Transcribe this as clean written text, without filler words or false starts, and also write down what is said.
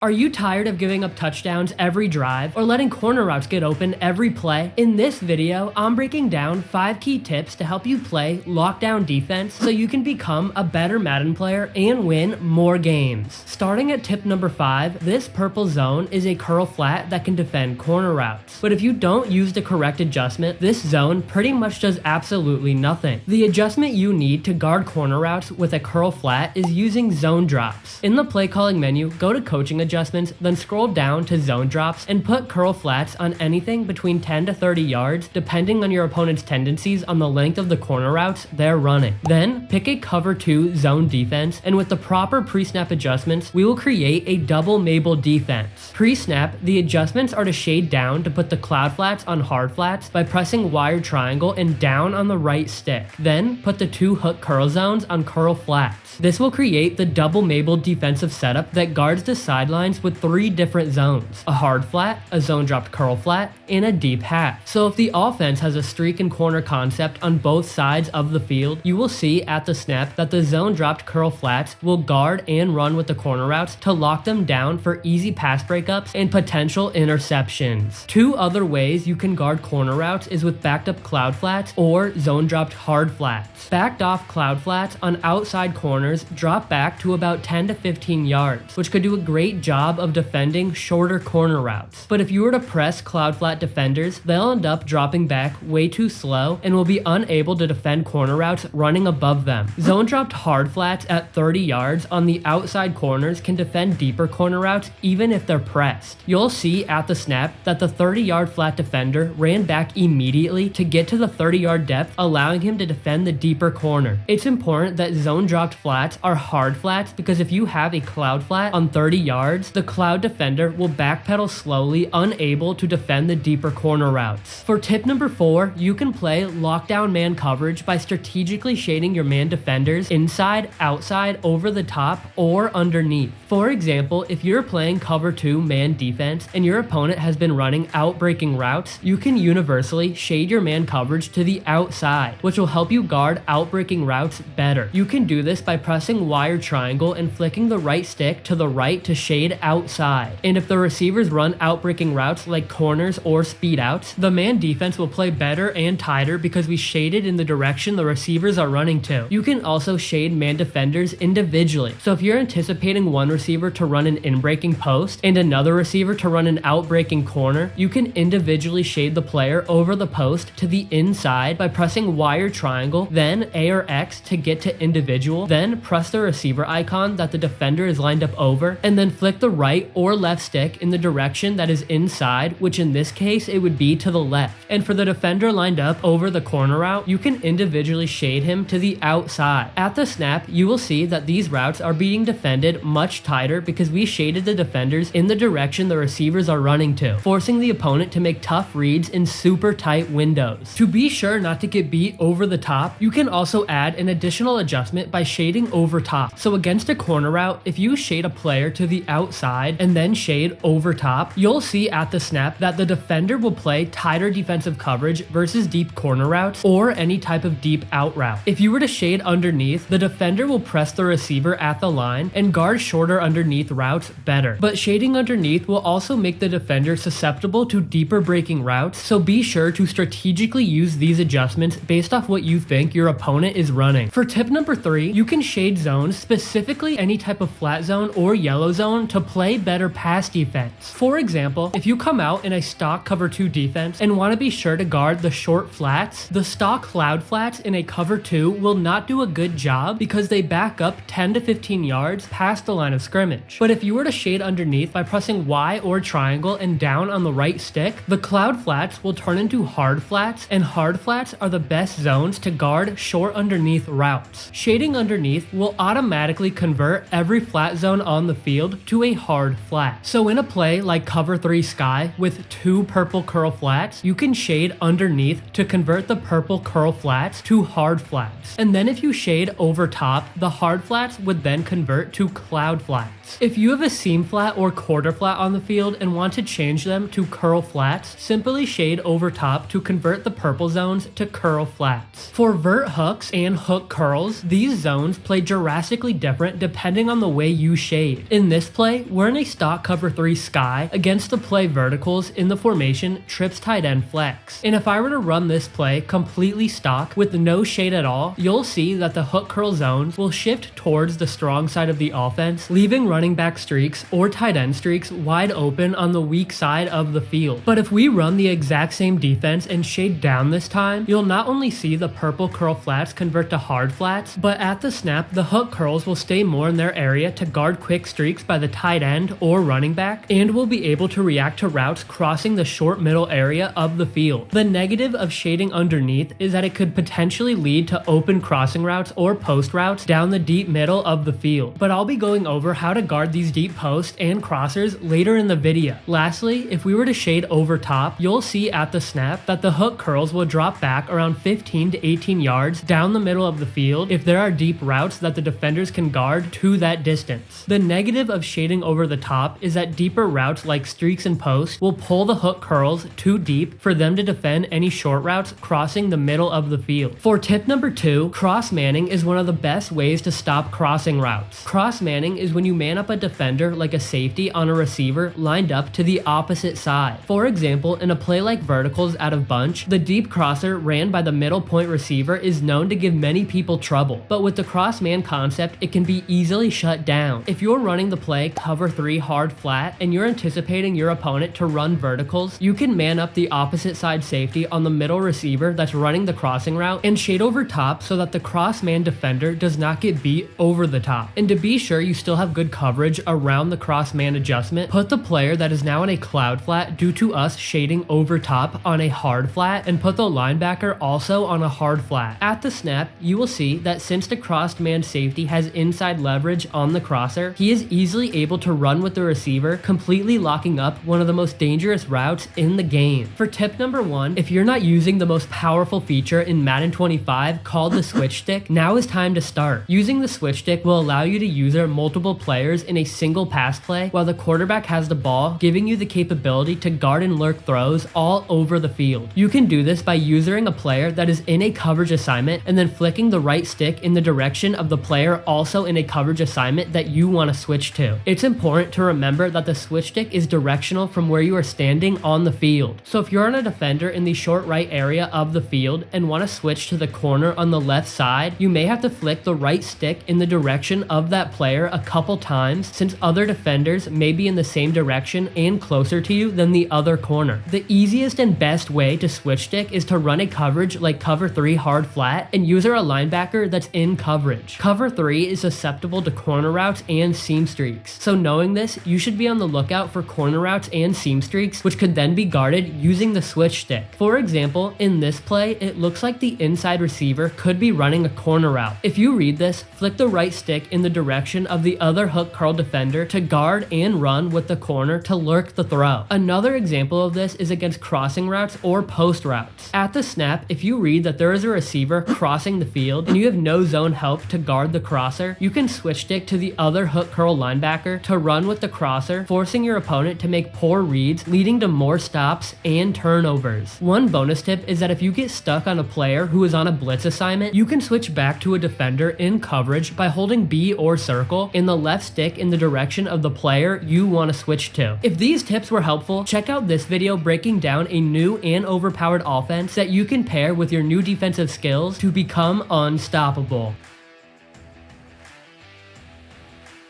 Are you tired of giving up touchdowns every drive or letting corner routes get open every play? In this video, I'm breaking down 5 key tips to help you play lockdown defense so you can become a better Madden player and win more games. Starting at tip number 5, this purple zone is a curl flat that can defend corner routes. But if you don't use the correct adjustment, this zone pretty much does absolutely nothing. The adjustment you need to guard corner routes with a curl flat is using zone drops. In the play calling menu, go to coaching adjustments, then scroll down to zone drops and put curl flats on anything between 10 to 30 yards depending on your opponent's tendencies on the length of the corner routes they're running. Then pick a cover 2 zone defense, and with the proper pre-snap adjustments, we will create a double Mabel defense. Pre-snap, the adjustments are to shade down to put the cloud flats on hard flats by pressing wire triangle and down on the right stick. Then put the 2 hook curl zones on curl flats. This will create the double Mabel defensive setup that guards the sidelines with 3 different zones: a hard flat, a zone dropped curl flat, and a deep half. So if the offense has a streak and corner concept on both sides of the field, you will see at the snap that the zone dropped curl flats will guard and run with the corner routes to lock them down for easy pass breakups and potential interceptions. 2 other ways you can guard corner routes is with backed up cloud flats or zone dropped hard flats. Backed off cloud flats on outside corners drop back to about 10 to 15 yards, which could do a great job of defending shorter corner routes. But if you were to press cloud flat defenders, they'll end up dropping back way too slow and will be unable to defend corner routes running above them. Zone dropped hard flats at 30 yards on the outside corners can defend deeper corner routes even if they're pressed. You'll see at the snap that the 30-yard flat defender ran back immediately to get to the 30-yard depth, allowing him to defend the deeper corner. It's important that zone dropped flats are hard flats because if you have a cloud flat on 30 yards, the cloud defender will backpedal slowly, unable to defend the deeper corner routes. For tip number 4, you can play lockdown man coverage by strategically shading your man defenders inside, outside, over the top, or underneath. For example, if you're playing cover 2 man defense and your opponent has been running outbreaking routes, you can universally shade your man coverage to the outside, which will help you guard outbreaking routes better. You can do this by pressing wire triangle and flicking the right stick to the right to shade outside. And if the receivers run outbreaking routes like corners or speed outs, the man defense will play better and tighter because we shaded in the direction the receivers are running to. You can also shade man defenders individually. So if you're anticipating one receiver to run an in-breaking post and another receiver to run an outbreaking corner, you can individually shade the player over the post to the inside by pressing wire triangle, then A or X to get to individual, then press the receiver icon that the defender is lined up over, and then flick the right or left stick in the direction that is inside, which in this case it would be to the left. And for the defender lined up over the corner route, you can individually shade him to the outside. At the snap, you will see that these routes are being defended much tighter because we shaded the defenders in the direction the receivers are running to, forcing the opponent to make tough reads in super tight windows. To be sure not to get beat over the top, you can also add an additional adjustment by shading over top. So against a corner route, if you shade a player to the outside and then shade over top, you'll see at the snap that the defender will play tighter defensive coverage versus deep corner routes or any type of deep out route. If you were to shade underneath, the defender will press the receiver at the line and guard shorter underneath routes better. But shading underneath will also make the defender susceptible to deeper breaking routes, so be sure to strategically use these adjustments based off what you think your opponent is running. For tip number 3, you can shade zones, specifically any type of flat zone or yellow zone, to play better pass defense. For example, if you come out in a stock cover 2 defense and want to be sure to guard the short flats, the stock cloud flats in a cover 2 will not do a good job because they back up 10 to 15 yards past the line of scrimmage. But if you were to shade underneath by pressing Y or triangle and down on the right stick, the cloud flats will turn into hard flats, and hard flats are the best zones to guard short underneath routes. Shading underneath will automatically convert every flat zone on the field to a hard flat. So in a play like cover 3 sky with 2 purple curl flats, you can shade underneath to convert the purple curl flats to hard flats. And then if you shade over top, the hard flats would then convert to cloud flats. If you have a seam flat or quarter flat on the field and want to change them to curl flats, simply shade over top to convert the purple zones to curl flats. For vert hooks and hook curls, these zones play drastically different depending on the way you shade. In this play, play, we're in a stock cover 3 sky against the play verticals in the formation trips tight end flex. And if I were to run this play completely stock with no shade at all, you'll see that the hook curl zones will shift towards the strong side of the offense, leaving running back streaks or tight end streaks wide open on the weak side of the field. But if we run the exact same defense and shade down this time, you'll not only see the purple curl flats convert to hard flats, but at the snap, the hook curls will stay more in their area to guard quick streaks by the tight end or running back, and will be able to react to routes crossing the short middle area of the field. The negative of shading underneath is that it could potentially lead to open crossing routes or post routes down the deep middle of the field, but I'll be going over how to guard these deep posts and crossers later in the video. Lastly, if we were to shade over top, you'll see at the snap that the hook curls will drop back around 15 to 18 yards down the middle of the field if there are deep routes that the defenders can guard to that distance. The negative of shading over the top is that deeper routes like streaks and posts will pull the hook curls too deep for them to defend any short routes crossing the middle of the field. For tip number 2, cross manning is one of the best ways to stop crossing routes. Cross manning is when you man up a defender like a safety on a receiver lined up to the opposite side. For example, in a play like verticals out of bunch, the deep crosser ran by the middle point receiver is known to give many people trouble, but with the cross man concept, it can be easily shut down. If you're running the play cover 3 hard flat and you're anticipating your opponent to run verticals, you can man up the opposite side safety on the middle receiver that's running the crossing route and shade over top so that the cross man defender does not get beat over the top. And to be sure you still have good coverage around the cross man adjustment, put the player that is now in a cloud flat due to us shading over top on a hard flat, and put the linebacker also on a hard flat. At the snap, you will see that since the crossed man safety has inside leverage on the crosser, he is easily able to run with the receiver, completely locking up one of the most dangerous routes in the game. For tip number 1, if you're not using the most powerful feature in Madden 25 called the switch stick, now is time to start. Using the switch stick will allow you to user multiple players in a single pass play while the quarterback has the ball, giving you the capability to guard and lurk throws all over the field. You can do this by using a player that is in a coverage assignment and then flicking the right stick in the direction of the player also in a coverage assignment that you want to switch to. It's important to remember that the switch stick is directional from where you are standing on the field. So if you're on a defender in the short right area of the field and want to switch to the corner on the left side, you may have to flick the right stick in the direction of that player a couple times, since other defenders may be in the same direction and closer to you than the other corner. The easiest and best way to switch stick is to run a coverage like cover 3 hard flat and user a linebacker that's in coverage. Cover 3 is susceptible to corner routes and seam streaks, so knowing this, you should be on the lookout for corner routes and seam streaks, which could then be guarded using the switch stick. For example, in this play, it looks like the inside receiver could be running a corner route. If you read this, flick the right stick in the direction of the other hook curl defender to guard and run with the corner to lurk the throw. Another example of this is against crossing routes or post routes. At the snap, if you read that there is a receiver crossing the field and you have no zone help to guard the crosser, you can switch stick to the other hook curl linebacker to run with the crosser, forcing your opponent to make poor reads, leading to more stops and turnovers. One bonus tip is that if you get stuck on a player who is on a blitz assignment, you can switch back to a defender in coverage by holding B or circle in the left stick in the direction of the player you want to switch to. If these tips were helpful, check out this video breaking down a new and overpowered offense that you can pair with your new defensive skills to become unstoppable.